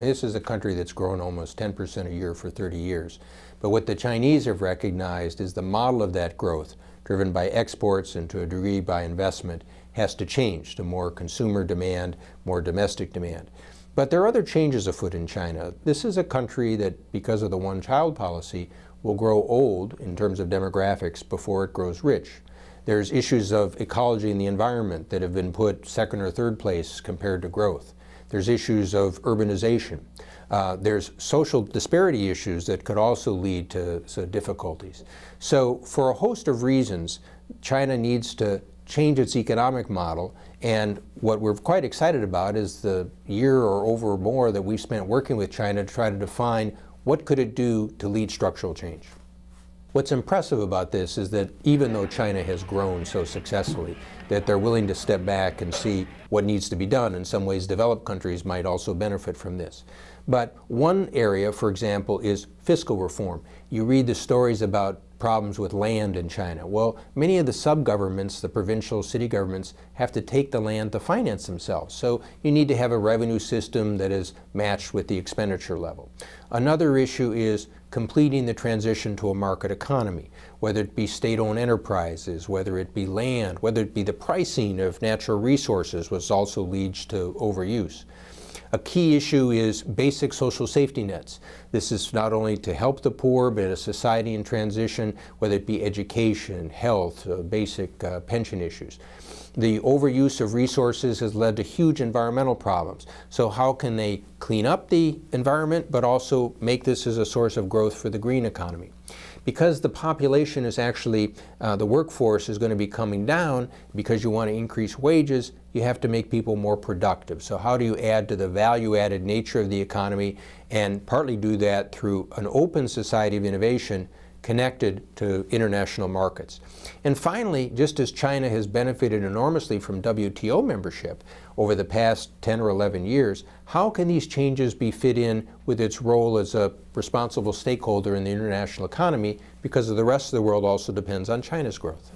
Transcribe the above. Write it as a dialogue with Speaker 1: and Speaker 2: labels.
Speaker 1: This is a country that's grown almost 10% a year for 30 years. But what the Chinese have recognized is the model of that growth, driven by exports and to a degree by investment, has to change to more consumer demand, more domestic demand. But there are other changes afoot in China. This is a country that, because of the one-child policy, will grow old in terms of demographics before it grows rich. There's issues of ecology and the environment that have been put second or third place compared to growth. There's issues of urbanization. There's social disparity issues that could also lead to difficulties. So for a host of reasons, China needs to change its economic model, and what we're quite excited about is the year or over more that we've spent working with China to try to define what could it do to lead structural change. What's impressive about this is that even though China has grown so successfully, that they're willing to step back and see what needs to be done. In some ways, developed countries might also benefit from this. But one area, for example, is fiscal reform. You read the stories about problems with land in China. Well, many of the sub-governments, the provincial city governments, have to take the land to finance themselves. So you need to have a revenue system that is matched with the expenditure level. Another issue is completing the transition to a market economy, whether it be state-owned enterprises, whether it be land, whether it be the pricing of natural resources, which also leads to overuse. A key issue is basic social safety nets. This is not only to help the poor, but a society in transition, whether it be education, health, basic pension issues. The overuse of resources has led to huge environmental problems. So how can they clean up the environment, but also make this as a source of growth for the green economy? Because the population is actually, the workforce is going to be coming down, because you want to increase wages, you have to make people more productive. So how do you add to the value-added nature of the economy, and partly do that through an open society of innovation connected to international markets? And finally, just as China has benefited enormously from WTO membership over the past 10 or 11 years, how can these changes be fit in with its role as a responsible stakeholder in the international economy, because the rest of the world also depends on China's growth?